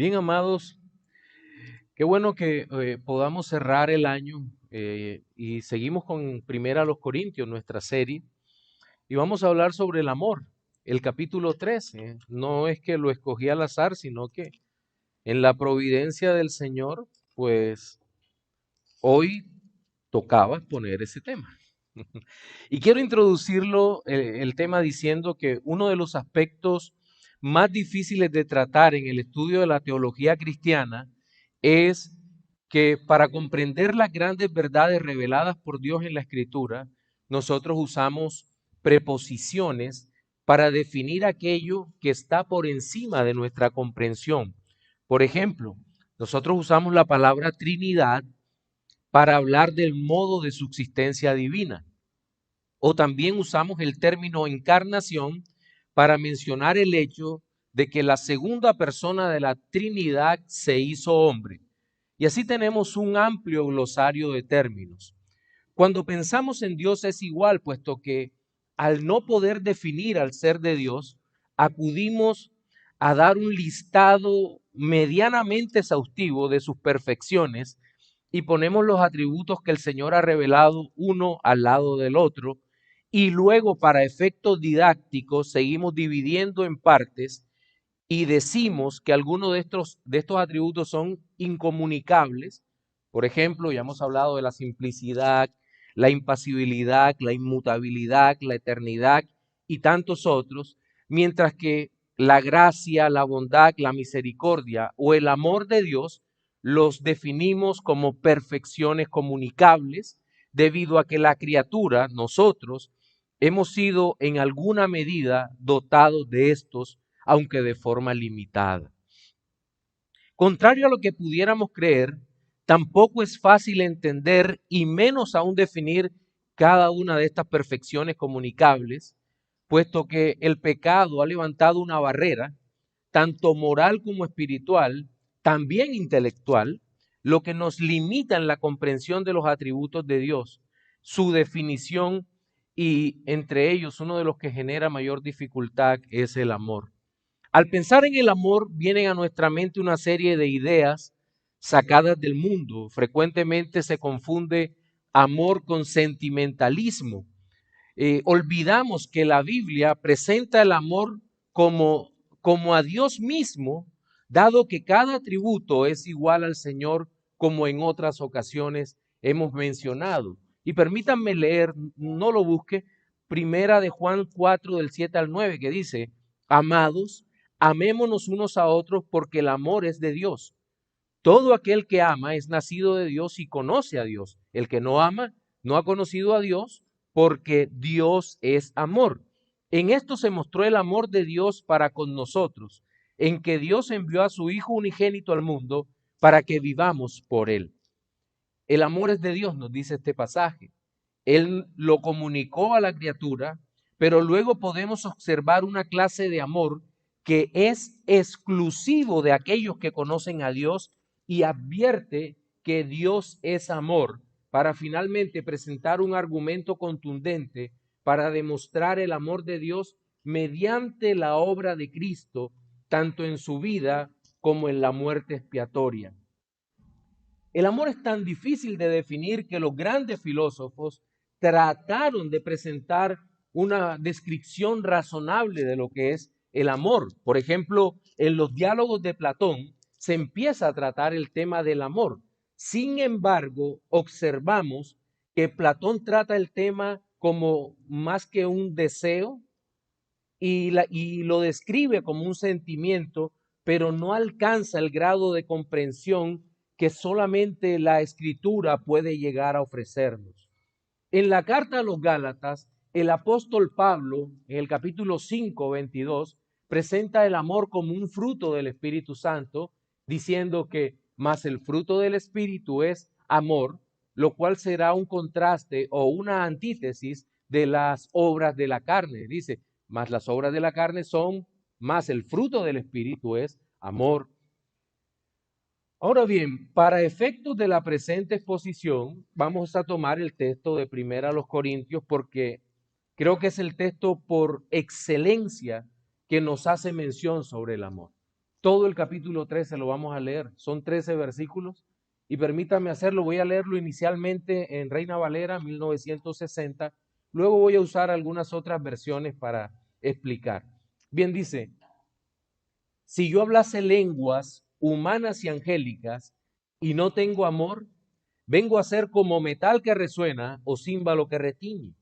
Bien, amados, qué bueno que podamos cerrar el año y seguimos con Primera a los Corintios, nuestra serie, y vamos a hablar sobre el amor, el capítulo 13. No es que lo escogí al azar, sino que en la providencia del Señor, pues hoy tocaba poner ese tema. Y quiero introducirlo, el tema, diciendo que uno de los aspectos más difíciles de tratar en el estudio de la teología cristiana es que para comprender las grandes verdades reveladas por Dios en la Escritura, nosotros usamos preposiciones para definir aquello que está por encima de nuestra comprensión. Por ejemplo, nosotros usamos la palabra Trinidad para hablar del modo de subsistencia divina. O también usamos el término encarnación para mencionar el hecho de que la segunda persona de la Trinidad se hizo hombre. Y así tenemos un amplio glosario de términos. Cuando pensamos en Dios es igual, puesto que al no poder definir al ser de Dios, acudimos a dar un listado medianamente exhaustivo de sus perfecciones y ponemos los atributos que el Señor ha revelado uno al lado del otro, y luego para efectos didácticos seguimos dividiendo en partes y decimos que algunos de estos atributos son incomunicables. Por ejemplo, ya hemos hablado de la simplicidad, la impasibilidad, la inmutabilidad, la eternidad y tantos otros, mientras que la gracia, la bondad, la misericordia o el amor de Dios los definimos como perfecciones comunicables, debido a que la criatura, nosotros, hemos sido en alguna medida dotados de estos, aunque de forma limitada. Contrario a lo que pudiéramos creer, tampoco es fácil entender y menos aún definir cada una de estas perfecciones comunicables, puesto que el pecado ha levantado una barrera, tanto moral como espiritual, también intelectual, lo que nos limita en la comprensión de los atributos de Dios, su definición, y entre ellos uno de los que genera mayor dificultad es el amor. Al pensar en el amor, vienen a nuestra mente una serie de ideas sacadas del mundo. Frecuentemente se confunde amor con sentimentalismo. Olvidamos que la Biblia presenta el amor como a Dios mismo, dado que cada atributo es igual al Señor, como en otras ocasiones hemos mencionado. Y permítanme leer, no lo busque, primera de Juan 4 del 7 al 9, que dice: amados, amémonos unos a otros, porque el amor es de Dios. Todo aquel que ama es nacido de Dios y conoce a Dios. El que no ama no ha conocido a Dios, porque Dios es amor. En esto se mostró el amor de Dios para con nosotros, en que Dios envió a su Hijo unigénito al mundo para que vivamos por él. El amor es de Dios, nos dice este pasaje. Él lo comunicó a la criatura, pero luego podemos observar una clase de amor que es exclusivo de aquellos que conocen a Dios, y advierte que Dios es amor, para finalmente presentar un argumento contundente para demostrar el amor de Dios mediante la obra de Cristo, tanto en su vida como en la muerte expiatoria. El amor es tan difícil de definir que los grandes filósofos trataron de presentar una descripción razonable de lo que es el amor. Por ejemplo, en los diálogos de Platón se empieza a tratar el tema del amor. Sin embargo, observamos que Platón trata el tema como más que un deseo, y lo describe como un sentimiento, pero no alcanza el grado de comprensión que solamente la escritura puede llegar a ofrecernos. En la carta a los Gálatas, el apóstol Pablo, en el capítulo 5, 22, presenta el amor como un fruto del Espíritu Santo, diciendo que más el fruto del Espíritu es amor, lo cual será un contraste o una antítesis de las obras de la carne. Dice, más las obras de la carne son, más el fruto del Espíritu es amor. Ahora bien, para efectos de la presente exposición, vamos a tomar el texto de Primera a los Corintios, porque creo que es el texto por excelencia que nos hace mención sobre el amor. Todo el capítulo 13 lo vamos a leer. Son 13 versículos. Y permítame hacerlo. Voy a leerlo inicialmente en Reina Valera 1960. Luego voy a usar algunas otras versiones para explicar. Bien, dice: si yo hablase lenguas humanas y angélicas y no tengo amor, vengo a ser como metal que resuena o címbalo que retiñe.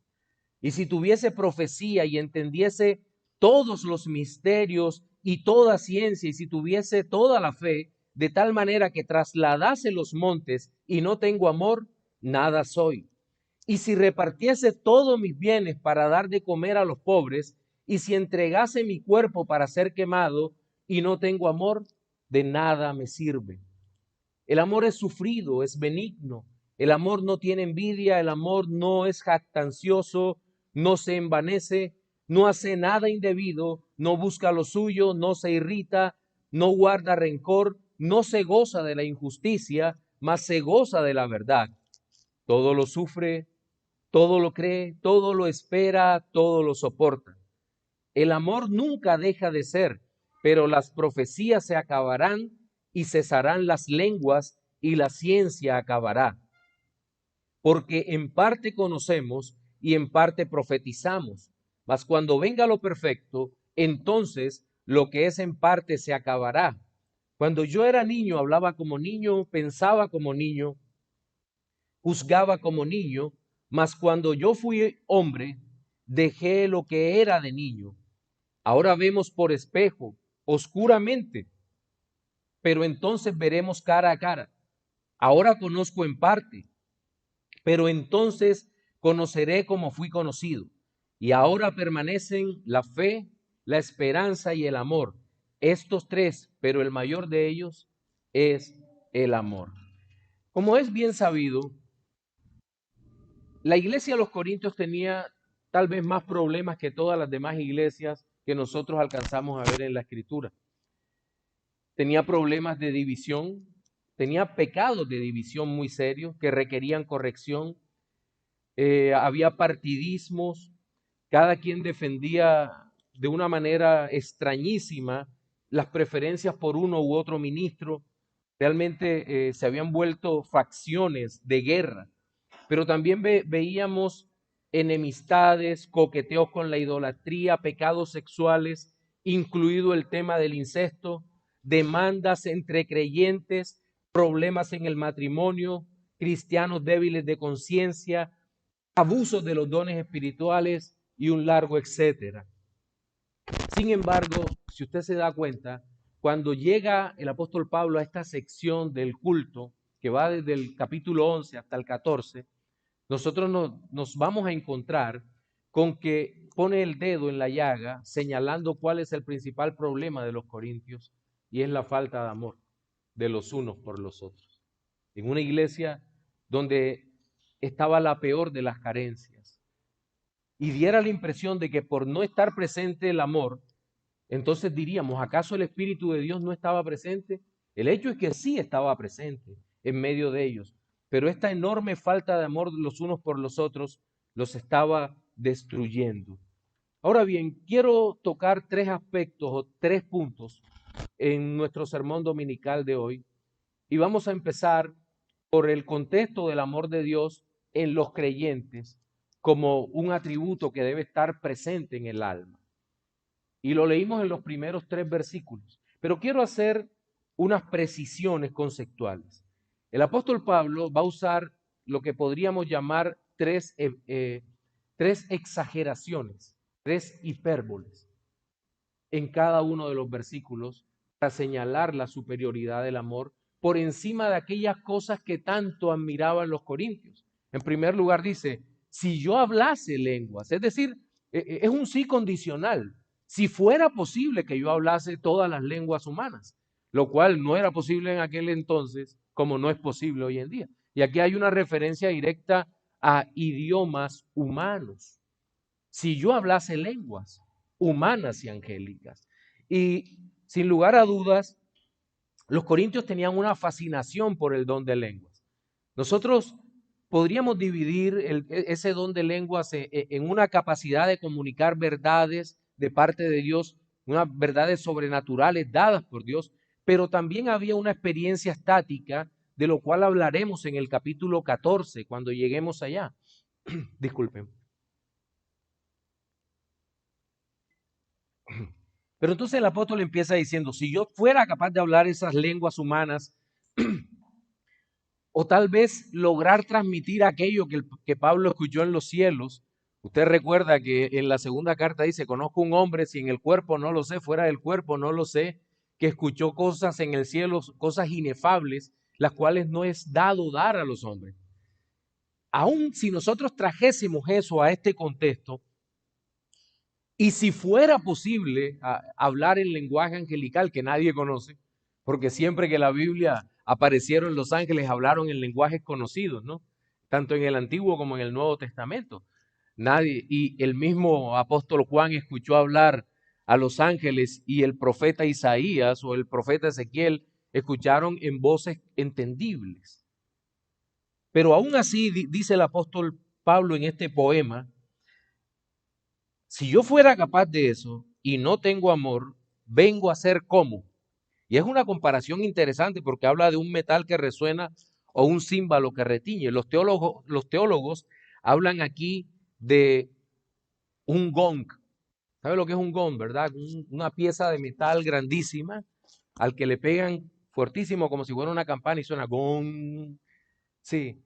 Y si tuviese profecía y entendiese todos los misterios y toda ciencia, y si tuviese toda la fe, de tal manera que trasladase los montes y no tengo amor, nada soy. Y si repartiese todos mis bienes para dar de comer a los pobres, y si entregase mi cuerpo para ser quemado y no tengo amor, de nada me sirve. El amor es sufrido, es benigno. El amor no tiene envidia, el amor no es jactancioso, no se envanece, no hace nada indebido, no busca lo suyo, no se irrita, no guarda rencor, no se goza de la injusticia, mas se goza de la verdad. Todo lo sufre, todo lo cree, todo lo espera, todo lo soporta. El amor nunca deja de ser, pero las profecías se acabarán y cesarán las lenguas y la ciencia acabará. Porque en parte conocemos y en parte profetizamos, mas cuando venga lo perfecto, entonces lo que es en parte se acabará. Cuando yo era niño, hablaba como niño, pensaba como niño, juzgaba como niño, mas cuando yo fui hombre, dejé lo que era de niño. Ahora vemos por espejo, oscuramente, pero entonces veremos cara a cara. Ahora conozco en parte, pero entonces conoceré como fui conocido. Y ahora permanecen la fe, la esperanza y el amor. Estos tres, pero el mayor de ellos es el amor. Como es bien sabido, la iglesia de los Corintios tenía tal vez más problemas que todas las demás iglesias que nosotros alcanzamos a ver en la Escritura. Tenía problemas de división, tenía pecados de división muy serios que requerían corrección. Había partidismos, cada quien defendía de una manera extrañísima las preferencias por uno u otro ministro. Realmente se habían vuelto facciones de guerra, pero también veíamos enemistades, coqueteos con la idolatría, pecados sexuales, incluido el tema del incesto, demandas entre creyentes, problemas en el matrimonio, cristianos débiles de conciencia, abusos de los dones espirituales y un largo etcétera. Sin embargo, si usted se da cuenta, cuando llega el apóstol Pablo a esta sección del culto, que va desde el capítulo 11 hasta el 14, nosotros nos vamos a encontrar con que pone el dedo en la llaga, señalando cuál es el principal problema de los corintios, y es la falta de amor de los unos por los otros. En una iglesia donde estaba la peor de las carencias, y diera la impresión de que por no estar presente el amor, entonces diríamos, ¿acaso el Espíritu de Dios no estaba presente? El hecho es que sí estaba presente en medio de ellos, pero esta enorme falta de amor los unos por los otros los estaba destruyendo. Ahora bien, quiero tocar tres aspectos o tres puntos en nuestro sermón dominical de hoy, y vamos a empezar por el contexto del amor de Dios en los creyentes como un atributo que debe estar presente en el alma. Y lo leímos en los primeros tres versículos, pero quiero hacer unas precisiones conceptuales. El apóstol Pablo va a usar lo que podríamos llamar tres exageraciones, tres hipérboles en cada uno de los versículos para señalar la superioridad del amor por encima de aquellas cosas que tanto admiraban los corintios. En primer lugar dice, si yo hablase lenguas, es decir, es un sí condicional. Si fuera posible que yo hablase todas las lenguas humanas, lo cual no era posible en aquel entonces, como no es posible hoy en día. Y aquí hay una referencia directa a idiomas humanos. Si yo hablase lenguas humanas y angélicas. Y sin lugar a dudas, los corintios tenían una fascinación por el don de lenguas. Nosotros podríamos dividir ese don de lenguas en una capacidad de comunicar verdades de parte de Dios unas verdades sobrenaturales dadas por Dios, pero también había una experiencia estática, de lo cual hablaremos en el capítulo 14, cuando lleguemos allá. Disculpen. Pero entonces el apóstol empieza diciendo, si yo fuera capaz de hablar esas lenguas humanas, o tal vez lograr transmitir aquello que Pablo escuchó en los cielos. Usted recuerda que en la segunda carta dice, conozco un hombre, si en el cuerpo no lo sé, fuera del cuerpo no lo sé, que escuchó cosas en el cielo, cosas inefables, las cuales no es dado dar a los hombres. Aún si nosotros trajésemos eso a este contexto, y si fuera posible hablar en lenguaje angelical que nadie conoce, porque siempre que la Biblia aparecieron los ángeles hablaron en lenguajes conocidos, ¿no? Tanto en el Antiguo como en el Nuevo Testamento. Nadie, y el mismo apóstol Juan escuchó hablar a los ángeles y el profeta Isaías o el profeta Ezequiel escucharon en voces entendibles. Pero aún así, dice el apóstol Pablo en este poema, si yo fuera capaz de eso y no tengo amor, vengo a ser como. Y es una comparación interesante porque habla de un metal que resuena o un címbalo que retiñe. Los teólogos hablan aquí de un gong. ¿Sabe lo que es un gong, verdad? Una pieza de metal grandísima al que le pegan fuertísimo como si fuera una campana y suena gong. Sí,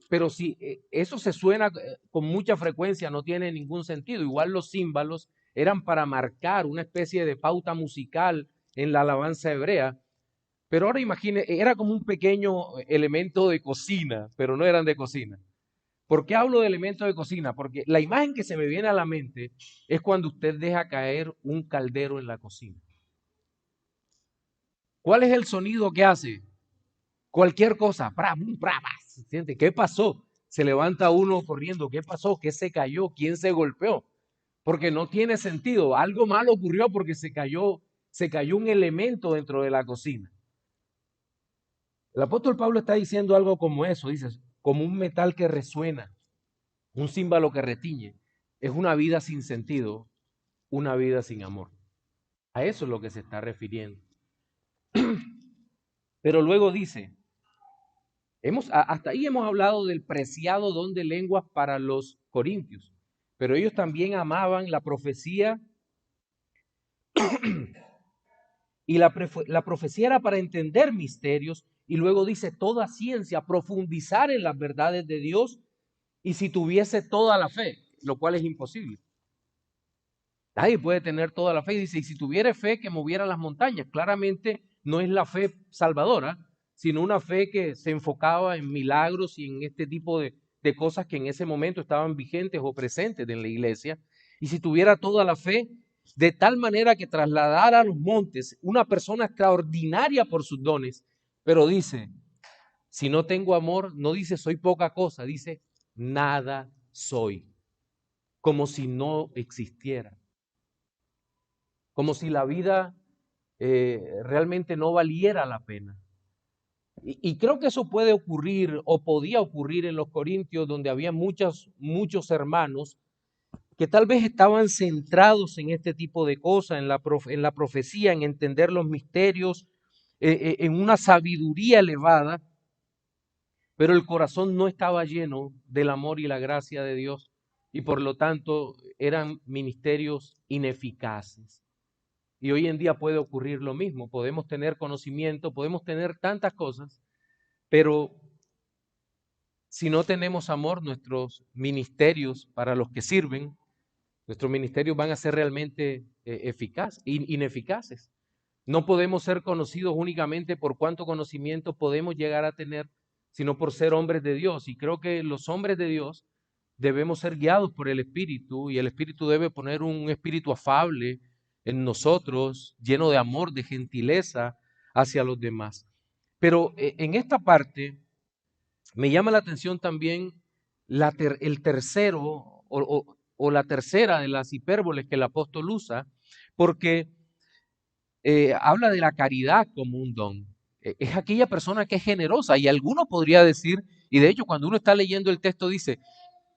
pero si eso se suena con mucha frecuencia, no tiene ningún sentido. Igual los címbalos eran para marcar una especie de pauta musical en la alabanza hebrea. Pero ahora imagine, era como un pequeño elemento de cocina, pero no eran de cocina. ¿Por qué hablo de elementos de cocina? Porque la imagen que se me viene a la mente es cuando usted deja caer un caldero en la cocina. ¿Cuál es el sonido que hace? Cualquier cosa, ¿siente? ¿Qué pasó? Se levanta uno corriendo, ¿qué pasó? ¿Qué se cayó? ¿Quién se golpeó? Porque no tiene sentido. Algo malo ocurrió porque se cayó un elemento dentro de la cocina. El apóstol Pablo está diciendo algo como eso, dice, como un metal que resuena, un címbalo que retiñe. Es una vida sin sentido, una vida sin amor. A eso es lo que se está refiriendo. Pero luego dice, hasta ahí hemos hablado del preciado don de lenguas para los corintios, pero ellos también amaban la profecía y la profecía era para entender misterios y luego dice toda ciencia, profundizar en las verdades de Dios y si tuviese toda la fe, lo cual es imposible. Nadie puede tener toda la fe. Dice, y si tuviera fe que moviera las montañas, claramente no es la fe salvadora, sino una fe que se enfocaba en milagros y en este tipo de cosas que en ese momento estaban vigentes o presentes en la iglesia. Y si tuviera toda la fe, de tal manera que trasladara a los montes una persona extraordinaria por sus dones, pero dice, si no tengo amor, no dice soy poca cosa, dice nada soy, como si no existiera, como si la vida realmente no valiera la pena. Y creo que eso puede ocurrir o podía ocurrir en los Corintios, donde había muchos hermanos que tal vez estaban centrados en este tipo de cosas, en la profecía, en entender los misterios, en una sabiduría elevada, pero el corazón no estaba lleno del amor y la gracia de Dios y por lo tanto eran ministerios ineficaces. Y hoy en día puede ocurrir lo mismo. Podemos tener conocimiento, podemos tener tantas cosas, pero si no tenemos amor, nuestros ministerios para los que sirven, nuestros ministerios van a ser realmente ineficaces. No podemos ser conocidos únicamente por cuánto conocimiento podemos llegar a tener, sino por ser hombres de Dios. Y creo que los hombres de Dios debemos ser guiados por el Espíritu y el Espíritu debe poner un espíritu afable en nosotros, lleno de amor, de gentileza hacia los demás. Pero en esta parte me llama la atención también el tercero o la tercera de las hipérboles que el apóstol usa, porque habla de la caridad como un don. Es aquella persona que es generosa y alguno podría decir, y de hecho cuando uno está leyendo el texto dice,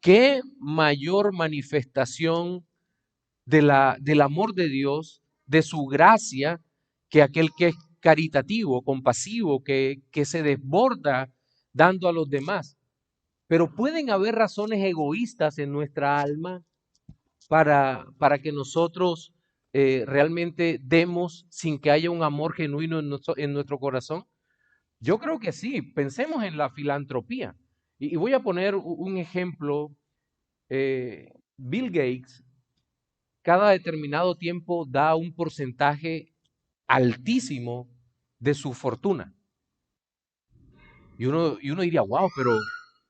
¿qué mayor manifestación del amor de Dios, de su gracia, que aquel que es caritativo, compasivo, que se desborda dando a los demás. Pero pueden haber razones egoístas en nuestra alma para que nosotros realmente demos sin que haya un amor genuino en nuestro corazón. Yo creo que sí. Pensemos en la filantropía. Y voy a poner un ejemplo. Bill Gates cada determinado tiempo da un porcentaje altísimo de su fortuna. Y uno diría, wow, pero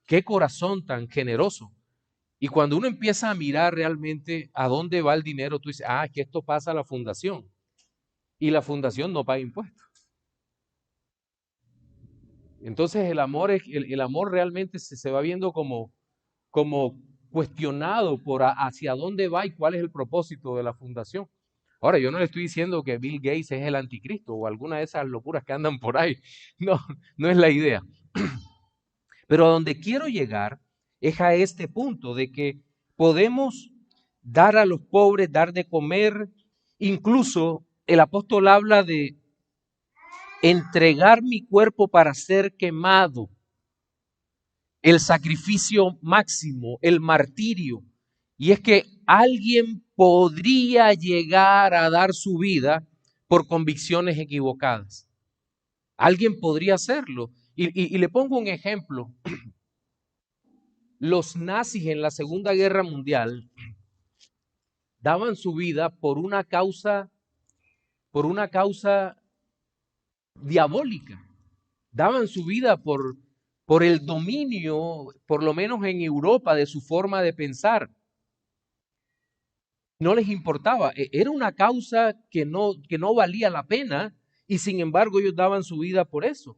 qué corazón tan generoso. Y cuando uno empieza a mirar realmente a dónde va el dinero, tú dices, que esto pasa a la fundación. Y la fundación no paga impuestos. Entonces el amor realmente se va viendo como cuestionado por hacia dónde va y cuál es el propósito de la fundación. Ahora, yo no le estoy diciendo que Bill Gates es el anticristo o alguna de esas locuras que andan por ahí. No, no es la idea. Pero a donde quiero llegar es a este punto de que podemos dar a los pobres, dar de comer. Incluso el apóstol habla de entregar mi cuerpo para ser quemado, el sacrificio máximo, el martirio. Y es que alguien podría llegar a dar su vida por convicciones equivocadas. Alguien podría hacerlo. Y le pongo un ejemplo. Los nazis en la Segunda Guerra Mundial daban su vida por una causa diabólica. Daban su vida por el dominio, por lo menos en Europa, de su forma de pensar. No les importaba. Era una causa que no valía la pena y sin embargo ellos daban su vida por eso.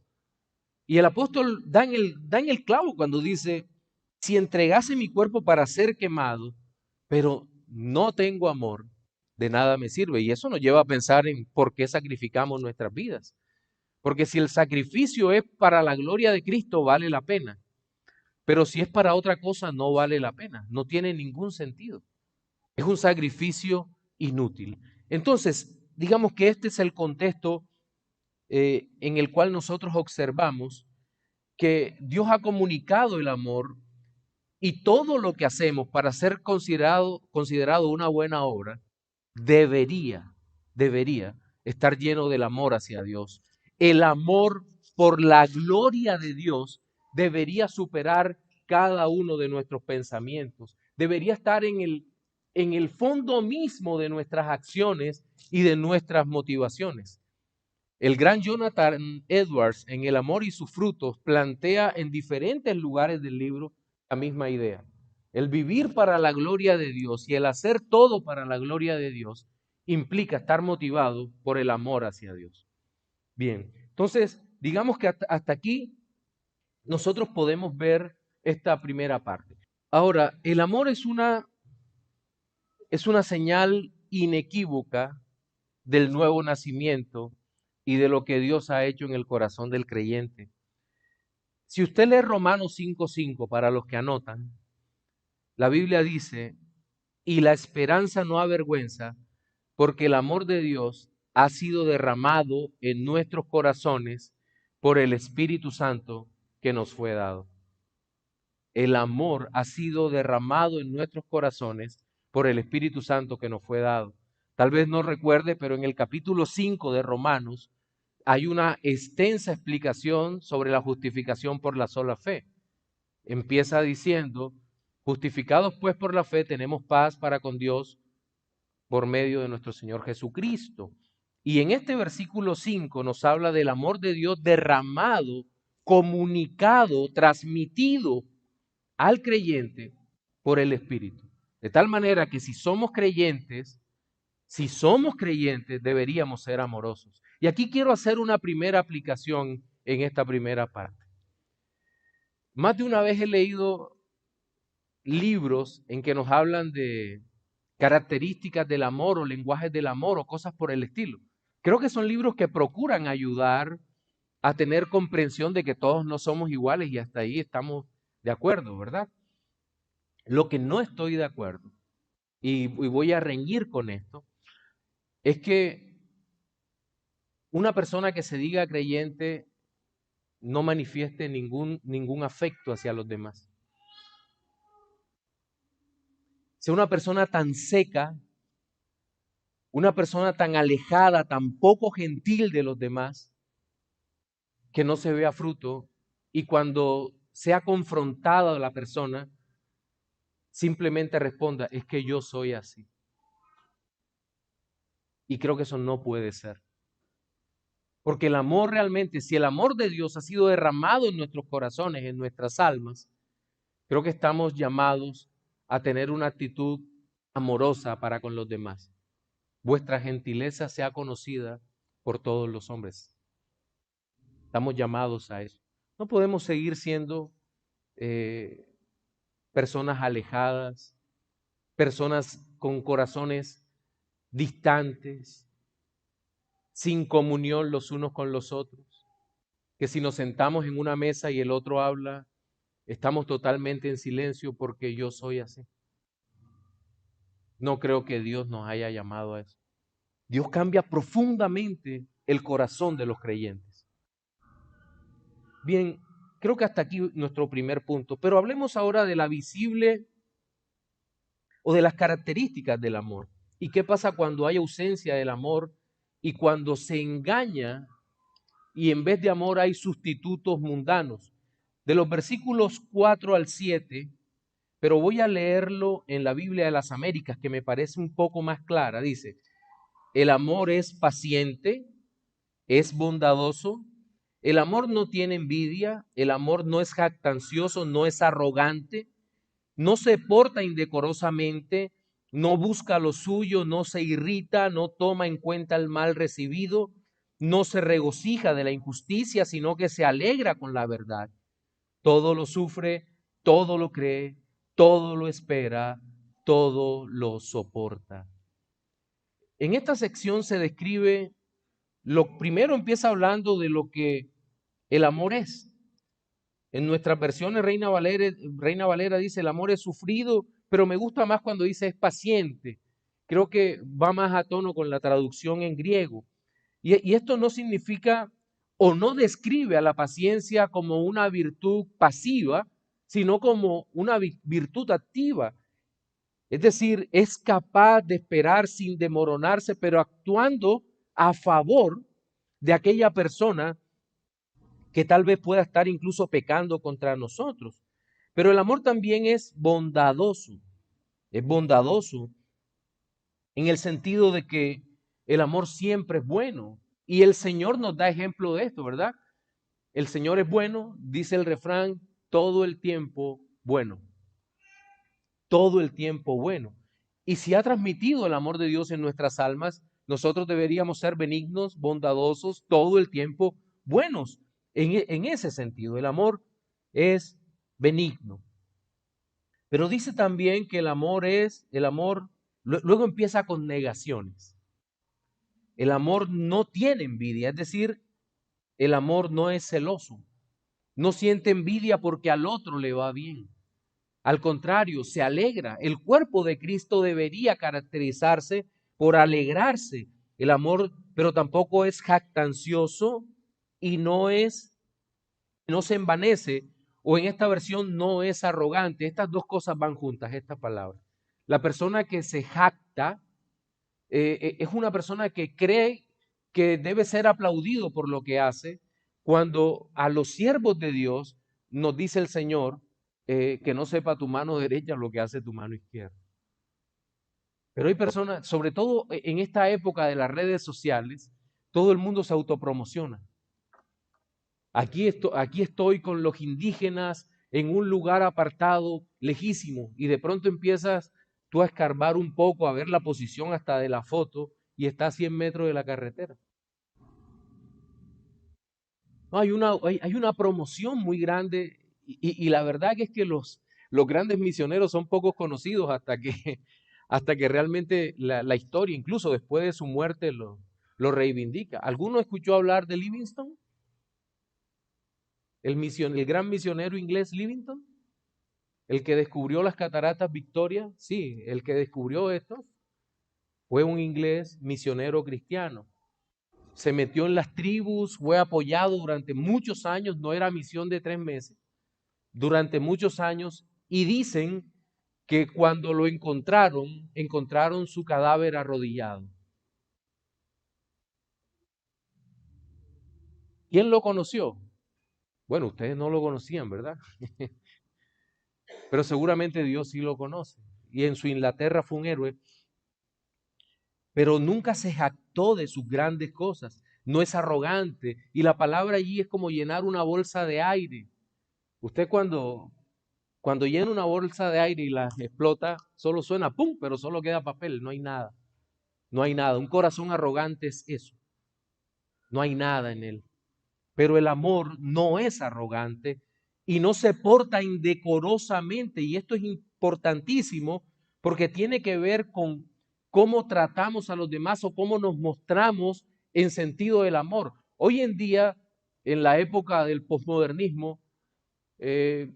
Y el apóstol da en el clavo cuando dice, si entregase mi cuerpo para ser quemado, pero no tengo amor, de nada me sirve. Y eso nos lleva a pensar en por qué sacrificamos nuestras vidas. Porque si el sacrificio es para la gloria de Cristo, vale la pena. Pero si es para otra cosa, no vale la pena. No tiene ningún sentido. Es un sacrificio inútil. Entonces, digamos que este es el contexto en el cual nosotros observamos que Dios ha comunicado el amor y todo lo que hacemos para ser considerado una buena obra debería estar lleno del amor hacia Dios. El amor por la gloria de Dios debería superar cada uno de nuestros pensamientos. Debería estar en el fondo mismo de nuestras acciones y de nuestras motivaciones. El gran Jonathan Edwards en El amor y sus frutos plantea en diferentes lugares del libro la misma idea. El vivir para la gloria de Dios y el hacer todo para la gloria de Dios implica estar motivado por el amor hacia Dios. Bien, entonces digamos que hasta aquí nosotros podemos ver esta primera parte. Ahora, el amor es una señal inequívoca del nuevo nacimiento y de lo que Dios ha hecho en el corazón del creyente. Si usted lee Romanos 5:5 para los que anotan, la Biblia dice, y la esperanza no avergüenza, porque el amor de Dios ha sido derramado en nuestros corazones por el Espíritu Santo que nos fue dado. El amor ha sido derramado en nuestros corazones por el Espíritu Santo que nos fue dado. Tal vez no recuerde, pero en el capítulo 5 de Romanos hay una extensa explicación sobre la justificación por la sola fe. Empieza diciendo, justificados pues por la fe tenemos paz para con Dios por medio de nuestro Señor Jesucristo. Y en este versículo 5 nos habla del amor de Dios derramado, comunicado, transmitido al creyente por el Espíritu. De tal manera que si somos creyentes, deberíamos ser amorosos. Y aquí quiero hacer una primera aplicación en esta primera parte. Más de una vez he leído libros en que nos hablan de características del amor o lenguajes del amor o cosas por el estilo. Creo que son libros que procuran ayudar a tener comprensión de que todos no somos iguales y hasta ahí estamos de acuerdo, ¿verdad? Lo que no estoy de acuerdo, y voy a reñir con esto, es que una persona que se diga creyente no manifieste ningún afecto hacia los demás. Sea una persona tan seca, una persona tan alejada, tan poco gentil de los demás, que no se vea fruto, y cuando sea confrontada la persona, simplemente responda, es que yo soy así. Y creo que eso no puede ser. Porque el amor realmente, si el amor de Dios ha sido derramado en nuestros corazones, en nuestras almas, creo que estamos llamados a tener una actitud amorosa para con los demás. Vuestra gentileza sea conocida por todos los hombres. Estamos llamados a eso. No podemos seguir siendo eh, personas alejadas, personas con corazones distantes, sin comunión los unos con los otros, que si nos sentamos en una mesa y el otro habla, estamos totalmente en silencio porque yo soy así. No creo que Dios nos haya llamado a eso. Dios cambia profundamente el corazón de los creyentes. Bien, creo que hasta aquí nuestro primer punto, pero hablemos ahora de la visible o de las características del amor. ¿Y qué pasa cuando hay ausencia del amor y cuando se engaña y en vez de amor hay sustitutos mundanos? De los versículos 4 al 7, pero voy a leerlo en la Biblia de las Américas, que me parece un poco más clara. Dice, el amor es paciente, es bondadoso, el amor no tiene envidia, el amor no es jactancioso, no es arrogante, no se porta indecorosamente, no busca lo suyo, no se irrita, no toma en cuenta el mal recibido, no se regocija de la injusticia, sino que se alegra con la verdad. Todo lo sufre, todo lo cree, todo lo espera, todo lo soporta. En esta sección se describe, lo primero empieza hablando de lo que el amor es. En nuestras versiones Reina Valera dice el amor es sufrido, pero me gusta más cuando dice es paciente. Creo que va más a tono con la traducción en griego. Y esto no significa o no describe a la paciencia como una virtud pasiva, sino como una virtud activa. Es decir, es capaz de esperar sin demoronarse, pero actuando a favor de aquella persona que tal vez pueda estar incluso pecando contra nosotros. Pero el amor también es bondadoso en el sentido de que el amor siempre es bueno. Y el Señor nos da ejemplo de esto, ¿verdad? El Señor es bueno, dice el refrán, todo el tiempo bueno. Todo el tiempo bueno. Y si ha transmitido el amor de Dios en nuestras almas, nosotros deberíamos ser benignos, bondadosos, todo el tiempo buenos. En ese sentido, el amor es benigno. Pero dice también que el amor, luego empieza con negaciones. El amor no tiene envidia, es decir, el amor no es celoso, no siente envidia porque al otro le va bien. Al contrario, se alegra. El cuerpo de Cristo debería caracterizarse por alegrarse. El amor, pero tampoco es jactancioso y no se envanece, o en esta versión no es arrogante. Estas dos cosas van juntas, esta palabra. La persona que se jacta es una persona que cree que debe ser aplaudido por lo que hace, cuando a los siervos de Dios nos dice el Señor que no sepa tu mano derecha lo que hace tu mano izquierda. Pero hay personas, sobre todo en esta época de las redes sociales, todo el mundo se autopromociona. Aquí estoy con los indígenas en un lugar apartado, lejísimo, y de pronto empiezas tú a escarbar un poco, a ver la posición hasta de la foto, y está a 100 metros de la carretera. No, hay una promoción muy grande, y la verdad que es que los grandes misioneros son pocos conocidos hasta que realmente la historia, incluso después de su muerte, lo reivindica. ¿Alguno escuchó hablar de Livingstone? El gran misionero inglés Livingstone. El que descubrió las cataratas Victoria, sí, el que descubrió esto fue un inglés misionero cristiano. Se metió en las tribus, fue apoyado durante muchos años, no era misión de 3 meses, durante muchos años, y dicen que cuando lo encontraron, encontraron su cadáver arrodillado. ¿Quién lo conoció? Bueno, ustedes no lo conocían, ¿verdad? Pero seguramente Dios sí lo conoce. Y en su Inglaterra fue un héroe, pero nunca se jactó de sus grandes cosas. No es arrogante. Y la palabra allí es como llenar una bolsa de aire. Usted cuando llena una bolsa de aire y la explota, solo suena pum, pero solo queda papel, no hay nada. No hay nada. Un corazón arrogante es eso. No hay nada en él. Pero el amor no es arrogante y no se porta indecorosamente. Y esto es importantísimo porque tiene que ver con cómo tratamos a los demás o cómo nos mostramos en sentido del amor. Hoy en día, en la época del posmodernismo, eh,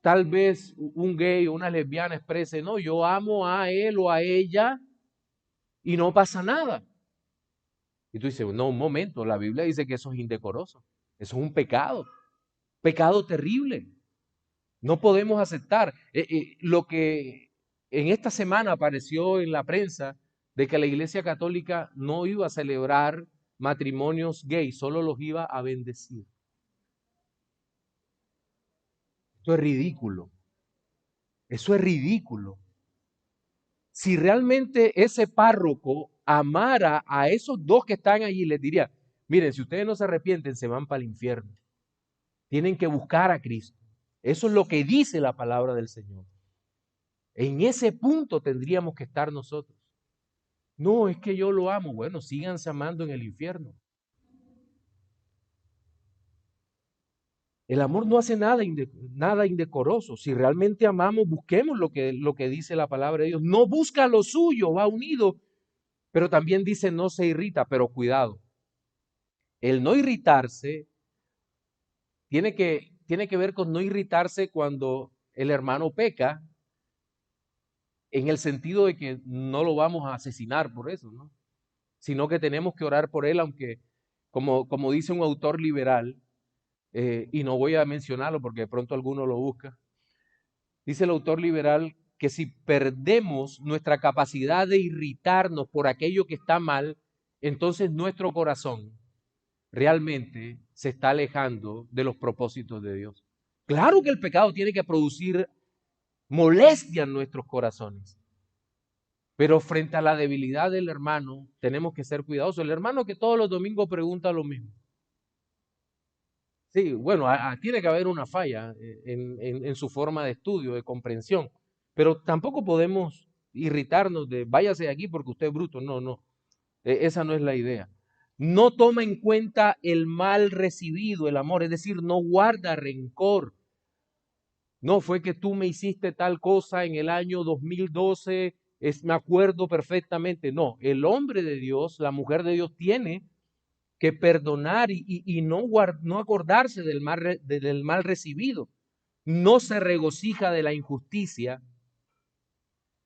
tal vez un gay o una lesbiana exprese, no, yo amo a él o a ella y no pasa nada. Y tú dices, no, un momento, la Biblia dice que eso es indecoroso, eso es un pecado terrible. No podemos aceptar lo que en esta semana apareció en la prensa de que la Iglesia Católica no iba a celebrar matrimonios gays, solo los iba a bendecir. Esto es ridículo, eso es ridículo. Si realmente ese párroco amara a esos dos que están allí, les diría, miren, si ustedes no se arrepienten, se van para el infierno. Tienen que buscar a Cristo. Eso es lo que dice la palabra del Señor. En ese punto tendríamos que estar nosotros. No, es que yo lo amo. Bueno, síganse amando en el infierno. El amor no hace nada indecoroso. Si realmente amamos, busquemos lo que dice la palabra de Dios. No busca lo suyo, va unido, pero también dice no se irrita, pero cuidado. El no irritarse tiene que ver con no irritarse cuando el hermano peca, en el sentido de que no lo vamos a asesinar por eso, ¿no? Sino que tenemos que orar por él, aunque, como dice un autor liberal, y no voy a mencionarlo porque de pronto alguno lo busca, dice el autor liberal que si perdemos nuestra capacidad de irritarnos por aquello que está mal, entonces nuestro corazón realmente se está alejando de los propósitos de Dios. Claro que el pecado tiene que producir molestia en nuestros corazones, pero frente a la debilidad del hermano tenemos que ser cuidadosos. El hermano que todos los domingos pregunta lo mismo. Sí, bueno, tiene que haber una falla en su forma de estudio, de comprensión, pero tampoco podemos irritarnos de váyase de aquí porque usted es bruto. No, no, esa no es la idea. No toma en cuenta el mal recibido, el amor, es decir, no guarda rencor. No fue que tú me hiciste tal cosa en el año 2012, me acuerdo perfectamente. No, el hombre de Dios, la mujer de Dios tiene que perdonar y no acordarse del mal recibido. No se regocija de la injusticia,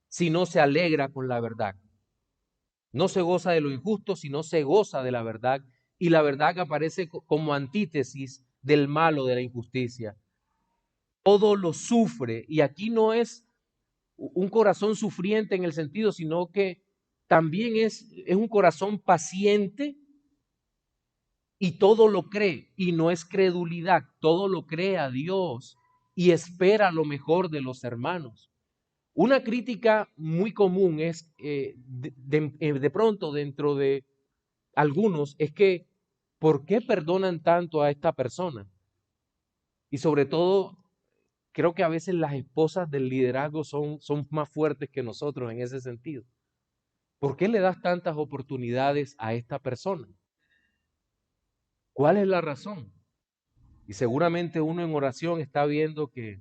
sino se alegra con la verdad. No se goza de lo injusto, sino se goza de la verdad. Y la verdad que aparece como antítesis del malo, de la injusticia. Todo lo sufre. Y aquí no es un corazón sufriente en el sentido, sino que también es un corazón paciente y todo lo cree. Y no es credulidad, todo lo cree a Dios y espera lo mejor de los hermanos. Una crítica muy común es, de pronto dentro de algunos, es que, ¿por qué perdonan tanto a esta persona? Y sobre todo, creo que a veces las esposas del liderazgo son más fuertes que nosotros en ese sentido. ¿Por qué le das tantas oportunidades a esta persona? ¿Cuál es la razón? Y seguramente uno en oración está viendo que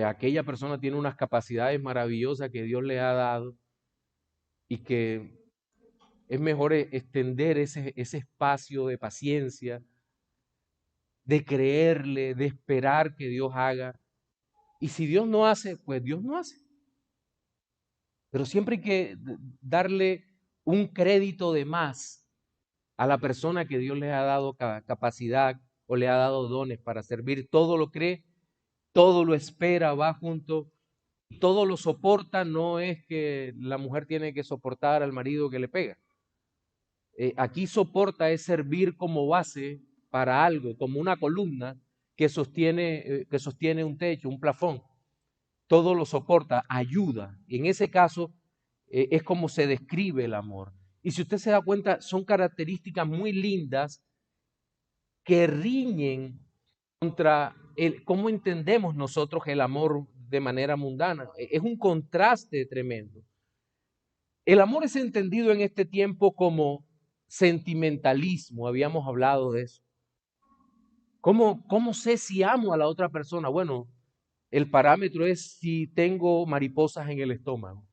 aquella persona tiene unas capacidades maravillosas que Dios le ha dado y que es mejor extender ese espacio de paciencia, de creerle, de esperar que Dios haga. Y si Dios no hace, pues Dios no hace. Pero siempre hay que darle un crédito de más a la persona que Dios le ha dado capacidad o le ha dado dones para servir. Todo lo cree, todo lo espera, va junto, todo lo soporta. No es que la mujer tiene que soportar al marido que le pega. Aquí soporta es servir como base para algo, como una columna que sostiene un techo, un plafón. Todo lo soporta, ayuda. Y en ese caso es como se describe el amor. Y si usted se da cuenta, son características muy lindas que riñen contra cómo entendemos nosotros el amor de manera mundana. Es un contraste tremendo. El amor es entendido en este tiempo como sentimentalismo, habíamos hablado de eso. ¿Cómo sé si amo a la otra persona? Bueno, el parámetro es si tengo mariposas en el estómago.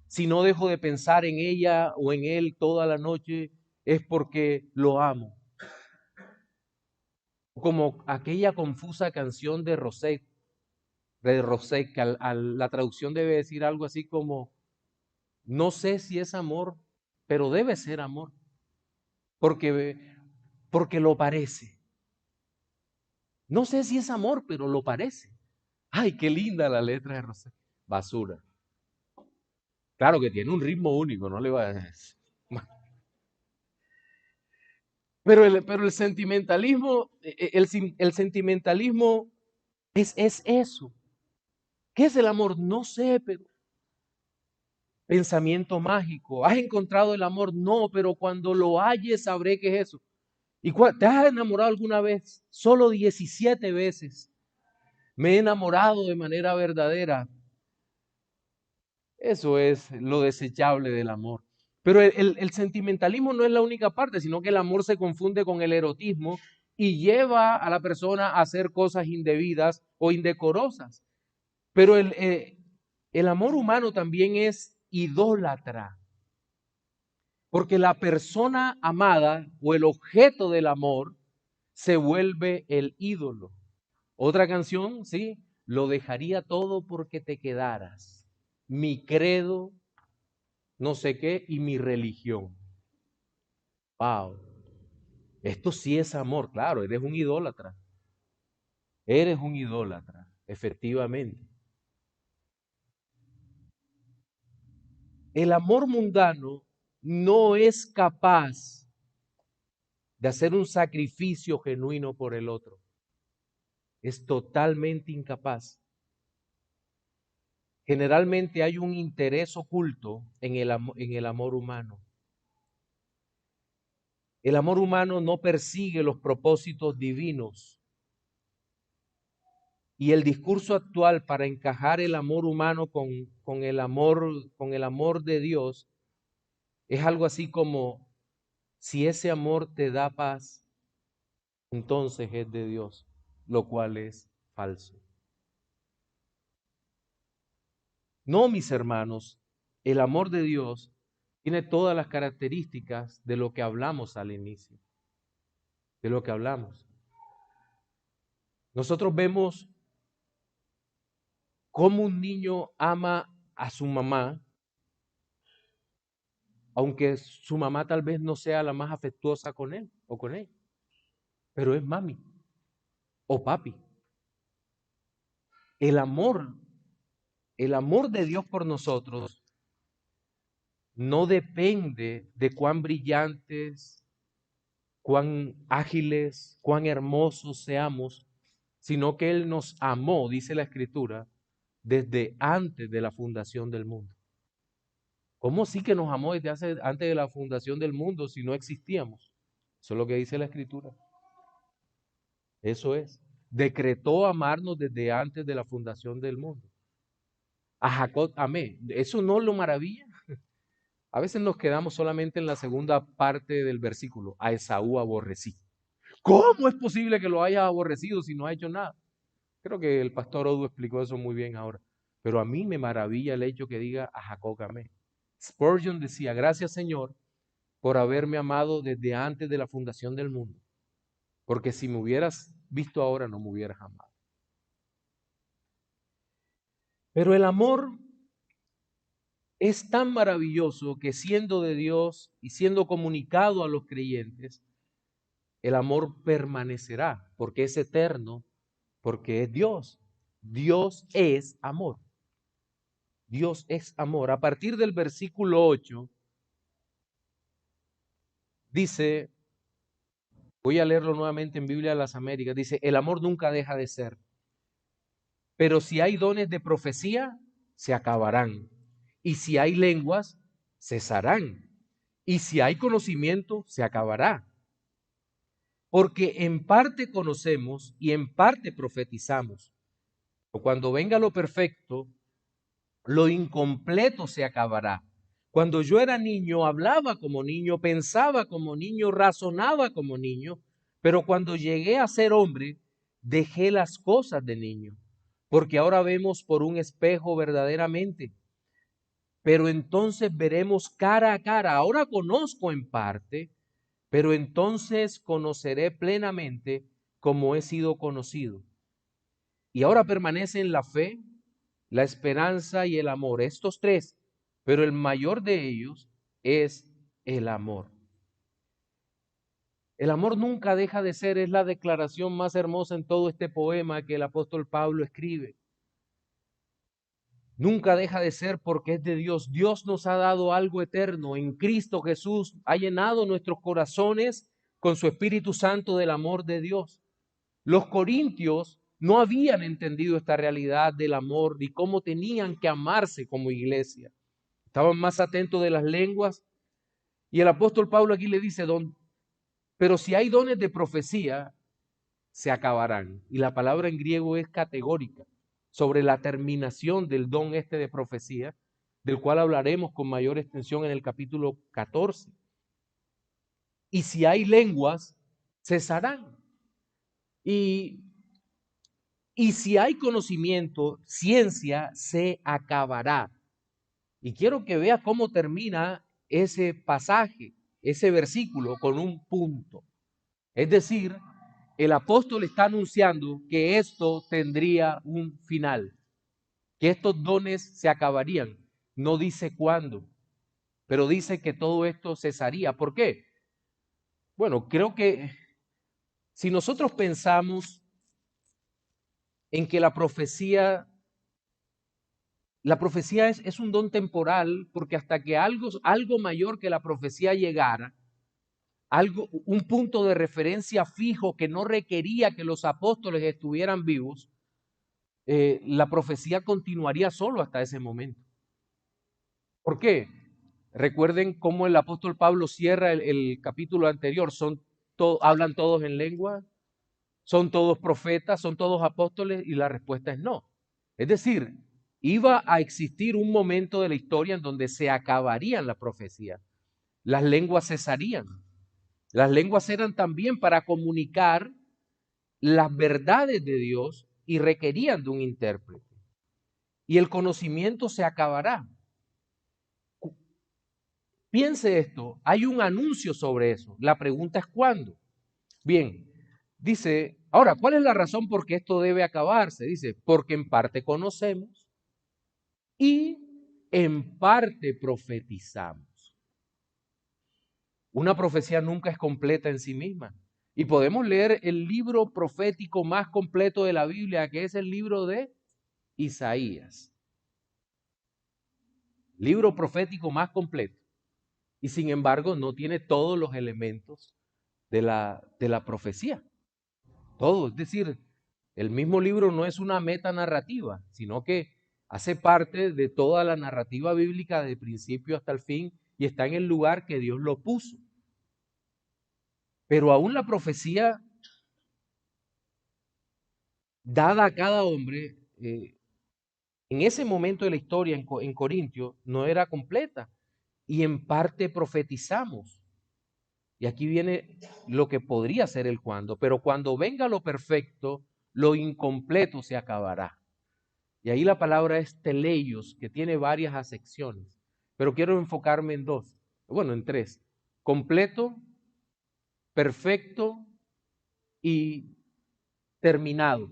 Si no dejo de pensar en ella o en él toda la noche, es porque lo amo. Como aquella confusa canción de Rosette, que la traducción debe decir algo así como, no sé si es amor, pero debe ser amor, porque, porque lo parece. No sé si es amor, pero lo parece. Ay, qué linda la letra de Rosette. Basura. Claro que tiene un ritmo único, no le va a decir. Pero el sentimentalismo, el sentimentalismo es eso. ¿Qué es el amor? No sé, pero pensamiento mágico. ¿Has encontrado el amor? No, pero cuando lo halles sabré qué es eso. ¿Y te has enamorado alguna vez? Solo 17 veces. Me he enamorado de manera verdadera. Eso es lo desechable del amor. Pero el sentimentalismo no es la única parte, sino que el amor se confunde con el erotismo y lleva a la persona a hacer cosas indebidas o indecorosas. Pero el amor humano también es idólatra, porque la persona amada o el objeto del amor se vuelve el ídolo. Otra canción, sí, lo dejaría todo porque te quedaras. Mi credo, no sé qué, y mi religión. Wow, esto sí es amor, claro, eres un idólatra. Eres un idólatra, efectivamente. El amor mundano no es capaz de hacer un sacrificio genuino por el otro. Es totalmente incapaz. Generalmente hay un interés oculto en el amor humano. El amor humano no persigue los propósitos divinos. Y el discurso actual para encajar el amor humano con el amor de Dios es algo así como, si ese amor te da paz, entonces es de Dios, lo cual es falso. No, mis hermanos, el amor de Dios tiene todas las características de lo que hablamos al inicio, de lo que hablamos. Nosotros vemos cómo un niño ama a su mamá, aunque su mamá tal vez no sea la más afectuosa con él o con ella, pero es mami o papi. El amor, el amor de Dios por nosotros no depende de cuán brillantes, cuán ágiles, cuán hermosos seamos, sino que Él nos amó, dice la Escritura, desde antes de la fundación del mundo. ¿Cómo sí que nos amó antes de la fundación del mundo si no existíamos? Eso es lo que dice la Escritura. Eso es. Decretó amarnos desde antes de la fundación del mundo. A Jacob amé. ¿Eso no lo maravilla? A veces nos quedamos solamente en la segunda parte del versículo. A Esaú aborrecí. ¿Cómo es posible que lo haya aborrecido si no ha hecho nada? Creo que el pastor Odu explicó eso muy bien ahora. Pero a mí me maravilla el hecho que diga a Jacob amé. Spurgeon decía, gracias Señor por haberme amado desde antes de la fundación del mundo. Porque si me hubieras visto ahora, no me hubieras amado. Pero el amor es tan maravilloso que siendo de Dios y siendo comunicado a los creyentes, el amor permanecerá porque es eterno, porque es Dios. Dios es amor. Dios es amor. A partir del versículo 8 dice, voy a leerlo nuevamente en Biblia de las Américas, dice, el amor nunca deja de ser, pero si hay dones de profecía, se acabarán. Y si hay lenguas, cesarán. Y si hay conocimiento, se acabará. Porque en parte conocemos y en parte profetizamos. Pero cuando venga lo perfecto, lo incompleto se acabará. Cuando yo era niño, hablaba como niño, pensaba como niño, razonaba como niño, pero cuando llegué a ser hombre, dejé las cosas de niño, porque ahora vemos por un espejo verdaderamente, pero entonces veremos cara a cara. Ahora conozco en parte, pero entonces conoceré plenamente como he sido conocido. Y ahora permanecen la fe, la esperanza y el amor, estos tres, pero el mayor de ellos es el amor. El amor nunca deja de ser, es la declaración más hermosa en todo este poema que el apóstol Pablo escribe. Nunca deja de ser porque es de Dios. Dios nos ha dado algo eterno. En Cristo Jesús ha llenado nuestros corazones con su Espíritu Santo del amor de Dios. Los corintios no habían entendido esta realidad del amor y cómo tenían que amarse como iglesia. Estaban más atentos de las lenguas. Y el apóstol Pablo aquí le dice, pero si hay dones de profecía, se acabarán. Y la palabra en griego es categórica sobre la terminación del don este de profecía, del cual hablaremos con mayor extensión en el capítulo 14. Y si hay lenguas, cesarán. Y, y si hay conocimiento, ciencia se acabará. Y quiero que vea cómo termina ese pasaje, ese versículo, con un punto. Es decir, el apóstol está anunciando que esto tendría un final, que estos dones se acabarían. No dice cuándo, pero dice que todo esto cesaría. ¿Por qué? Bueno, creo que si nosotros pensamos en que la profecía es un don temporal, porque hasta que algo mayor que la profecía llegara, un punto de referencia fijo que no requería que los apóstoles estuvieran vivos, la profecía continuaría solo hasta ese momento. ¿Por qué? Recuerden cómo el apóstol Pablo cierra el capítulo anterior. ¿Hablan todos en lengua? ¿Son todos profetas? ¿Son todos apóstoles? Y la respuesta es no. Es decir, iba a existir un momento de la historia en donde se acabarían la profecía. Las lenguas cesarían. Las lenguas eran también para comunicar las verdades de Dios y requerían de un intérprete. Y el conocimiento se acabará. Piense esto, hay un anuncio sobre eso. La pregunta es ¿cuándo? Bien, dice, ahora, ¿cuál es la razón por qué esto debe acabarse? Dice, porque en parte conocemos y en parte profetizamos. Una profecía nunca es completa en sí misma. Y podemos leer el libro profético más completo de la Biblia, que es el libro de Isaías. Libro profético más completo. Y sin embargo, no tiene todos los elementos de la profecía. Todo, es decir, el mismo libro no es una metanarrativa, sino que hace parte de toda la narrativa bíblica de principio hasta el fin y está en el lugar que Dios lo puso. Pero aún la profecía dada a cada hombre en ese momento de la historia en Corintio no era completa y en parte profetizamos. Y aquí viene lo que podría ser el cuando, pero cuando venga lo perfecto, lo incompleto se acabará. Y ahí la palabra es teleios, que tiene varias acepciones, pero quiero enfocarme en dos, bueno, en tres: completo, perfecto y terminado.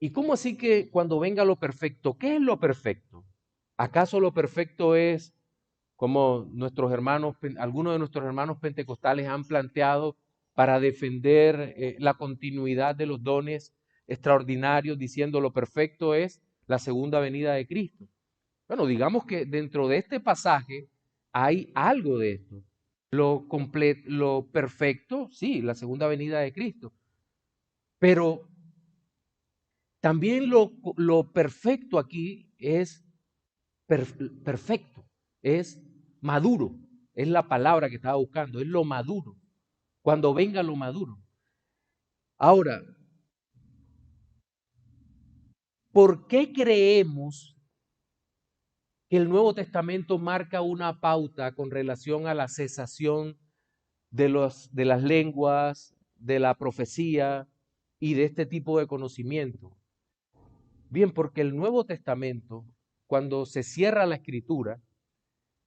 ¿Y cómo así que cuando venga lo perfecto? ¿Qué es lo perfecto? ¿Acaso lo perfecto es, como nuestros hermanos, algunos de nuestros hermanos pentecostales han planteado, para defender la continuidad de los dones extraordinarios, diciendo lo perfecto es la segunda venida de Cristo? Bueno, digamos que dentro de este pasaje hay algo de esto. Lo perfecto, sí, la segunda venida de Cristo. Pero también lo perfecto aquí es perfecto, es maduro, es la palabra que estaba buscando, es lo maduro, cuando venga lo maduro. Ahora, ¿por qué creemos que el Nuevo Testamento marca una pauta con relación a la cesación de las lenguas, de la profecía y de este tipo de conocimiento? Bien, porque el Nuevo Testamento, cuando se cierra la escritura,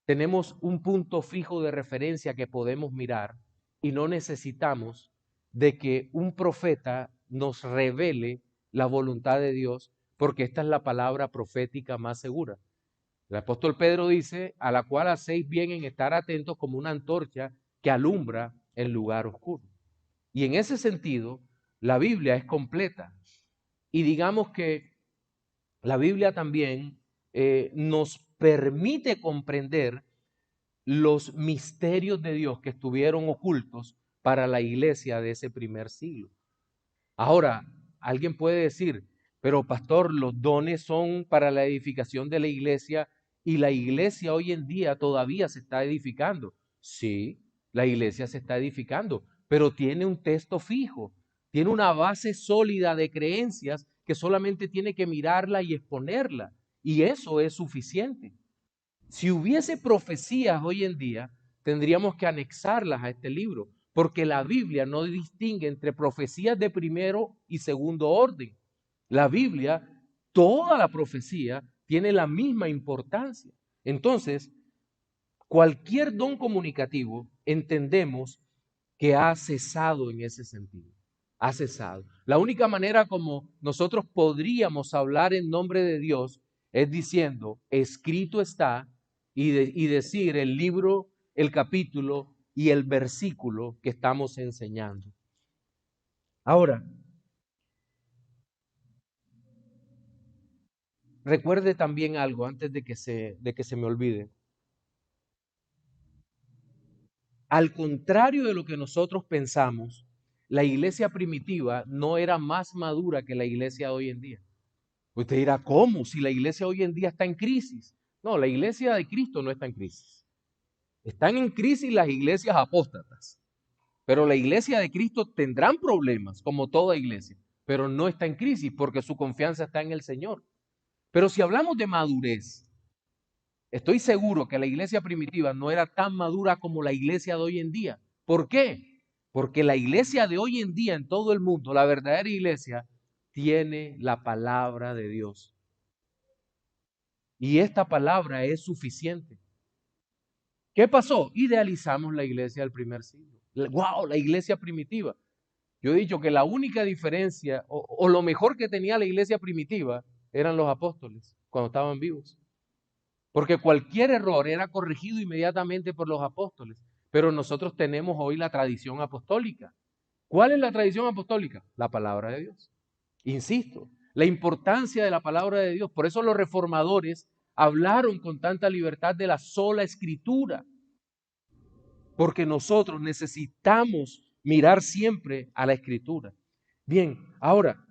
tenemos un punto fijo de referencia que podemos mirar y no necesitamos de que un profeta nos revele la voluntad de Dios, porque esta es la palabra profética más segura. El apóstol Pedro dice, a la cual hacéis bien en estar atentos como una antorcha que alumbra el lugar oscuro. Y en ese sentido, la Biblia es completa. Y digamos que la Biblia también nos permite comprender los misterios de Dios que estuvieron ocultos para la iglesia de ese primer siglo. Ahora, alguien puede decir, pero pastor, los dones son para la edificación de la iglesia y la iglesia hoy en día todavía se está edificando. Sí, la iglesia se está edificando, pero tiene un texto fijo, tiene una base sólida de creencias que solamente tiene que mirarla y exponerla, y eso es suficiente. Si hubiese profecías hoy en día, tendríamos que anexarlas a este libro, porque la Biblia no distingue entre profecías de primero y segundo orden. La Biblia, toda la profecía, tiene la misma importancia. Entonces, cualquier don comunicativo, entendemos que ha cesado en ese sentido. Ha cesado. La única manera como nosotros podríamos hablar en nombre de Dios es diciendo, escrito está, y decir el libro, el capítulo y el versículo que estamos enseñando. Ahora, recuerde también algo antes de que se me olvide. Al contrario de lo que nosotros pensamos, la iglesia primitiva no era más madura que la iglesia de hoy en día. Usted dirá, ¿cómo? Si la iglesia hoy en día está en crisis. No, la iglesia de Cristo no está en crisis. Están en crisis las iglesias apóstatas. Pero la iglesia de Cristo tendrán problemas, como toda iglesia, pero no está en crisis porque su confianza está en el Señor. Pero si hablamos de madurez, estoy seguro que la iglesia primitiva no era tan madura como la iglesia de hoy en día. ¿Por qué? Porque la iglesia de hoy en día en todo el mundo, la verdadera iglesia, tiene la palabra de Dios. Y esta palabra es suficiente. ¿Qué pasó? Idealizamos la iglesia del primer siglo. ¡Wow! La iglesia primitiva. Yo he dicho que la única diferencia o lo mejor que tenía la iglesia primitiva eran los apóstoles cuando estaban vivos. Porque cualquier error era corregido inmediatamente por los apóstoles. Pero nosotros tenemos hoy la tradición apostólica. ¿Cuál es la tradición apostólica? La palabra de Dios. Insisto, la importancia de la palabra de Dios. Por eso los reformadores hablaron con tanta libertad de la sola escritura. Porque nosotros necesitamos mirar siempre a la escritura. Bien, ahora,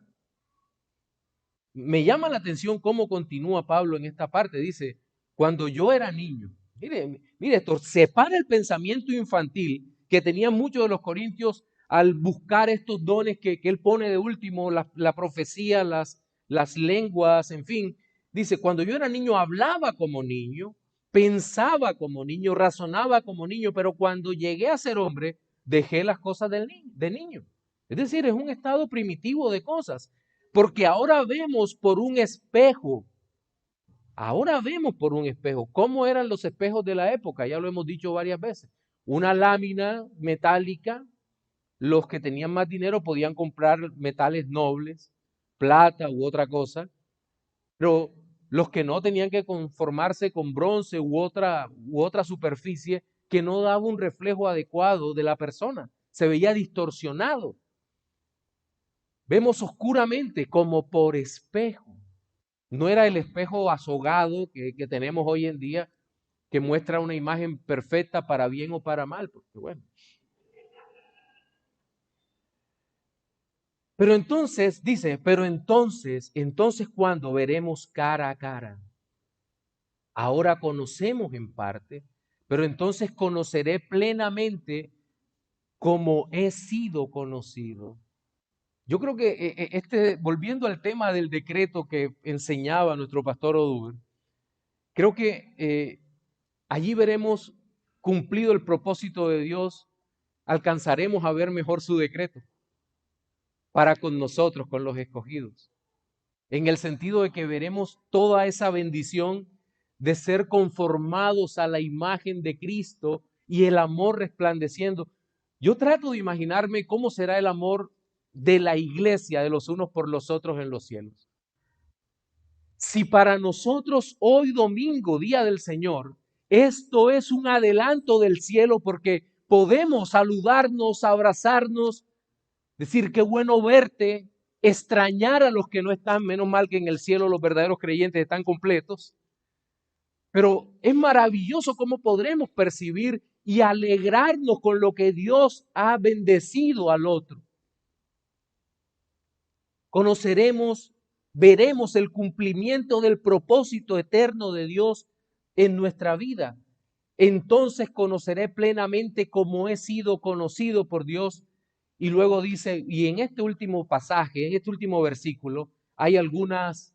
me llama la atención cómo continúa Pablo en esta parte. Dice, cuando yo era niño, mire esto, separa el pensamiento infantil que tenían muchos de los corintios al buscar estos dones que él pone de último, la profecía, las lenguas, en fin. Dice, cuando yo era niño hablaba como niño, pensaba como niño, razonaba como niño, pero cuando llegué a ser hombre, dejé las cosas de niño. Es decir, es un estado primitivo de cosas. Porque ahora vemos por un espejo. Ahora vemos por un espejo. ¿Cómo eran los espejos de la época? Ya lo hemos dicho varias veces. Una lámina metálica. Los que tenían más dinero podían comprar metales nobles. plata u otra cosa, pero los que no tenían que conformarse con bronce u otra superficie que no daba un reflejo adecuado de la persona, se veía distorsionado. Vemos oscuramente como por espejo. No era el espejo azogado que tenemos hoy en día, que muestra una imagen perfecta para bien o para mal, porque bueno. Pero entonces, dice, entonces cuando veremos cara a cara, ahora conocemos en parte, pero entonces conoceré plenamente como he sido conocido. Yo creo que volviendo al tema del decreto que enseñaba nuestro pastor Odur, creo que allí veremos cumplido el propósito de Dios, alcanzaremos a ver mejor su decreto para con nosotros, con los escogidos, en el sentido de que veremos toda esa bendición de ser conformados a la imagen de Cristo y el amor resplandeciendo. Yo trato de imaginarme cómo será el amor de la iglesia, de los unos por los otros en los cielos. Si para nosotros hoy domingo, día del Señor, esto es un adelanto del cielo porque podemos saludarnos, abrazarnos, decir qué bueno verte, extrañar a los que no están, menos mal que en el cielo los verdaderos creyentes están completos. Pero es maravilloso cómo podremos percibir y alegrarnos con lo que Dios ha bendecido al otro. Conoceremos, veremos el cumplimiento del propósito eterno de Dios en nuestra vida. Entonces conoceré plenamente cómo he sido conocido por Dios. Y luego dice, y en este último pasaje, en este último versículo, hay algunas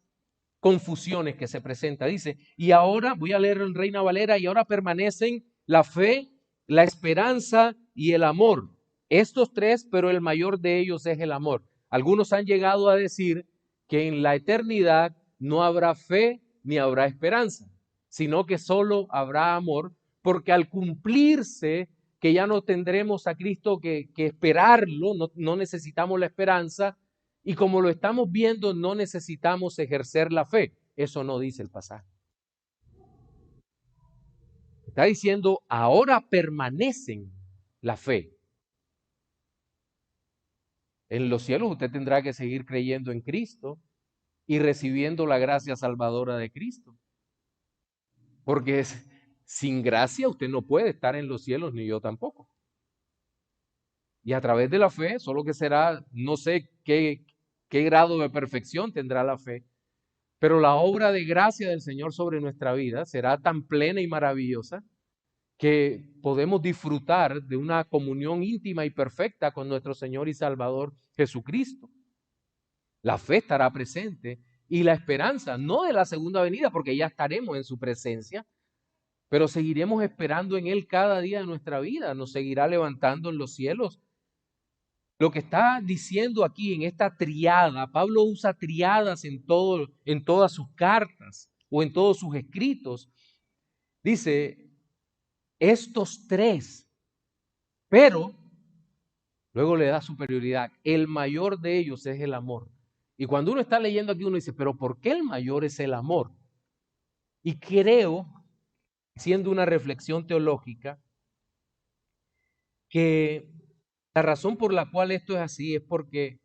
confusiones que se presentan. Dice, y ahora, voy a leer en Reina Valera, y ahora permanecen la fe, la esperanza y el amor. Estos tres, pero el mayor de ellos es el amor. Algunos han llegado a decir que en la eternidad no habrá fe ni habrá esperanza, sino que solo habrá amor, porque al cumplirse que ya no tendremos a Cristo que esperarlo, no necesitamos la esperanza, y como lo estamos viendo, no necesitamos ejercer la fe. Eso no dice el pasaje. Está diciendo, ahora permanecen la fe. En los cielos usted tendrá que seguir creyendo en Cristo y recibiendo la gracia salvadora de Cristo. Porque sin gracia usted no puede estar en los cielos, ni yo tampoco. Y a través de la fe, solo que será, no sé qué grado de perfección tendrá la fe, pero la obra de gracia del Señor sobre nuestra vida será tan plena y maravillosa que podemos disfrutar de una comunión íntima y perfecta con nuestro Señor y Salvador Jesucristo. La fe estará presente y la esperanza, no de la segunda venida, porque ya estaremos en su presencia, pero seguiremos esperando en Él cada día de nuestra vida, nos seguirá levantando en los cielos. Lo que está diciendo aquí en esta triada, Pablo usa triadas en todas sus cartas o en todos sus escritos. Dice, estos tres, pero luego le da superioridad. El mayor de ellos es el amor. Y cuando uno está leyendo aquí, uno dice, pero ¿por qué el mayor es el amor? Y creo, siendo una reflexión teológica, que la razón por la cual esto es así es porque,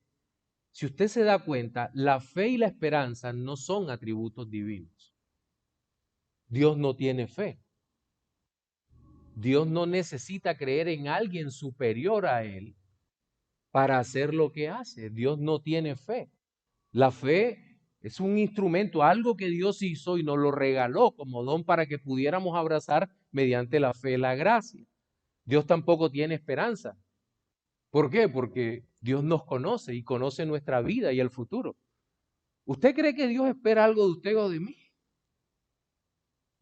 si usted se da cuenta, la fe y la esperanza no son atributos divinos. Dios no tiene fe. Dios no necesita creer en alguien superior a Él para hacer lo que hace. Dios no tiene fe. La fe es un instrumento, algo que Dios hizo y nos lo regaló como don para que pudiéramos abrazar mediante la fe la gracia. Dios tampoco tiene esperanza. ¿Por qué? Porque Dios nos conoce y conoce nuestra vida y el futuro. ¿Usted cree que Dios espera algo de usted o de mí?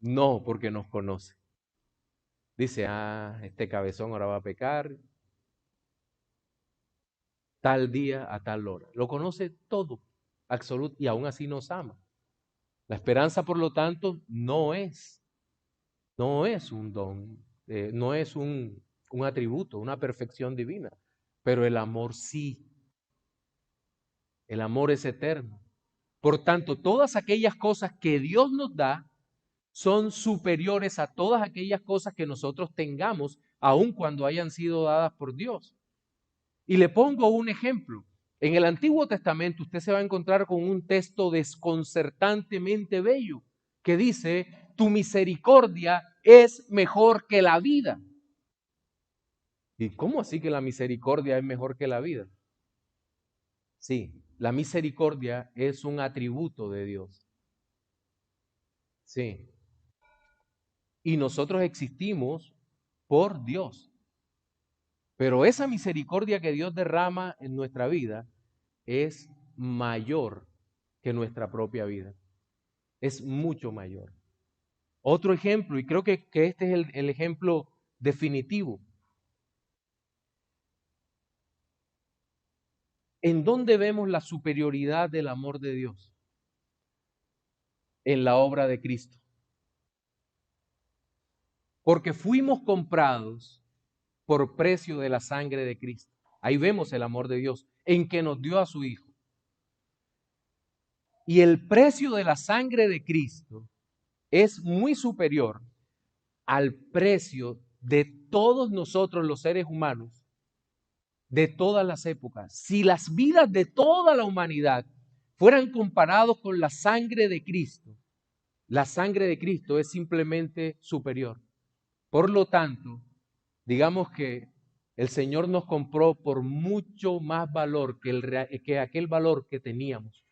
No, porque nos conoce. Dice, este cabezón ahora va a pecar tal día a tal hora. Lo conoce todo, absoluto, y aún así nos ama. La esperanza, por lo tanto, no es un don, no es un atributo, una perfección divina, pero el amor sí. El amor es eterno. Por tanto, todas aquellas cosas que Dios nos da son superiores a todas aquellas cosas que nosotros tengamos, aun cuando hayan sido dadas por Dios. Y le pongo un ejemplo. En el Antiguo Testamento usted se va a encontrar con un texto desconcertantemente bello que dice, tu misericordia es mejor que la vida. ¿Y cómo así que la misericordia es mejor que la vida? Sí, la misericordia es un atributo de Dios. Sí. Y nosotros existimos por Dios. Pero esa misericordia que Dios derrama en nuestra vida es mayor que nuestra propia vida. Es mucho mayor. Otro ejemplo, y creo que este es el ejemplo definitivo. ¿En dónde vemos la superioridad del amor de Dios? En la obra de Cristo. Porque fuimos comprados por precio de la sangre de Cristo. Ahí vemos el amor de Dios, en que nos dio a su Hijo. Y el precio de la sangre de Cristo es muy superior al precio de todos nosotros los seres humanos de todas las épocas. Si las vidas de toda la humanidad fueran comparados con la sangre de Cristo es simplemente superior. Por lo tanto, digamos que el Señor nos compró por mucho más valor que aquel valor que teníamos.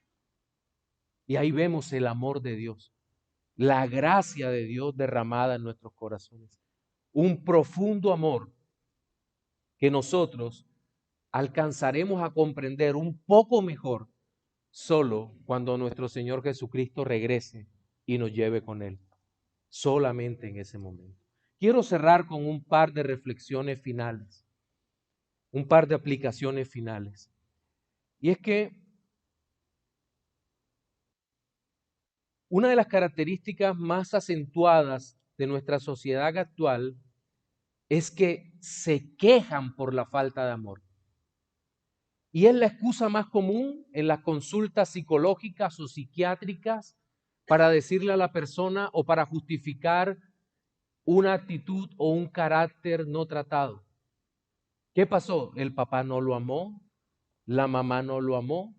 Y ahí vemos el amor de Dios, la gracia de Dios derramada en nuestros corazones. Un profundo amor que nosotros alcanzaremos a comprender un poco mejor solo cuando nuestro Señor Jesucristo regrese y nos lleve con Él. Solamente en ese momento. Quiero cerrar con un par de reflexiones finales, un par de aplicaciones finales. Y es que una de las características más acentuadas de nuestra sociedad actual es que se quejan por la falta de amor. Y es la excusa más común en las consultas psicológicas o psiquiátricas para decirle a la persona o para justificar una actitud o un carácter no tratado. ¿Qué pasó? El papá no lo amó, la mamá no lo amó,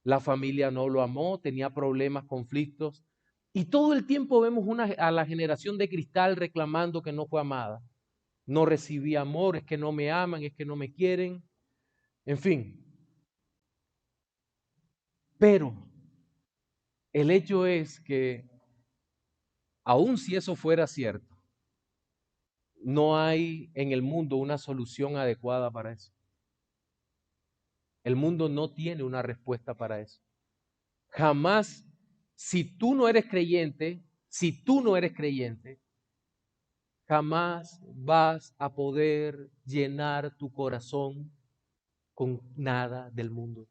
la familia no lo amó, tenía problemas, conflictos. Y todo el tiempo vemos a la generación de cristal reclamando que no fue amada. No recibí amor, es que no me aman, es que no me quieren. En fin. Pero el hecho es que, aun si eso fuera cierto, no hay en el mundo una solución adecuada para eso. El mundo no tiene una respuesta para eso. Jamás, si tú no eres creyente, jamás vas a poder llenar tu corazón con nada del mundo.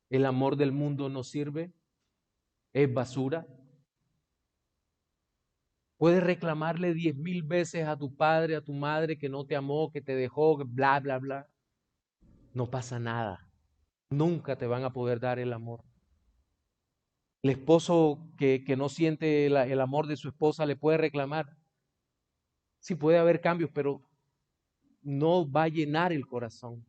El amor del mundo no sirve, es basura. Puedes reclamarle 10,000 veces a tu padre, a tu madre que no te amó, que te dejó, bla, bla, bla. No pasa nada. Nunca te van a poder dar el amor. El esposo que no siente el amor de su esposa le puede reclamar. Sí puede haber cambios, pero no va a llenar el corazón.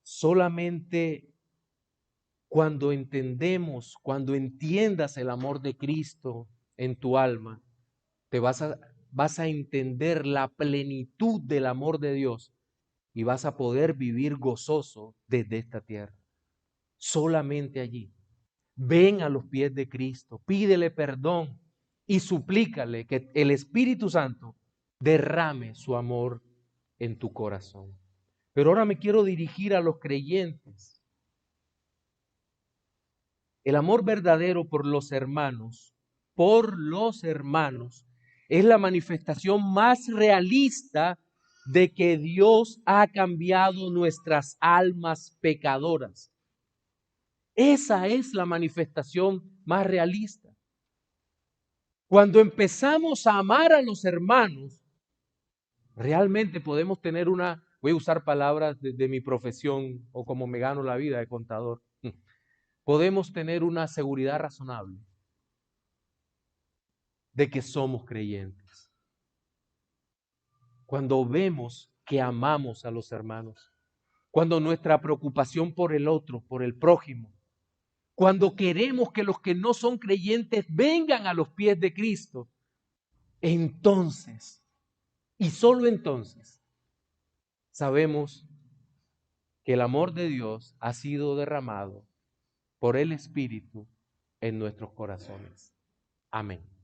Solamente cuando entendemos, cuando entiendas el amor de Cristo en tu alma, te vas a entender la plenitud del amor de Dios y vas a poder vivir gozoso desde esta tierra. Solamente allí. Ven a los pies de Cristo, pídele perdón y suplícale que el Espíritu Santo derrame su amor en tu corazón. Pero ahora me quiero dirigir a los creyentes. El amor verdadero por los hermanos, es la manifestación más realista de que Dios ha cambiado nuestras almas pecadoras. Esa es la manifestación más realista. Cuando empezamos a amar a los hermanos, realmente podemos tener una voy a usar palabras de mi profesión o como me gano la vida de contador, podemos tener una seguridad razonable de que somos creyentes. Cuando vemos que amamos a los hermanos, cuando nuestra preocupación por el otro, por el prójimo, cuando queremos que los que no son creyentes vengan a los pies de Cristo, entonces, y solo entonces, sabemos que el amor de Dios ha sido derramado por el Espíritu en nuestros corazones. Amén.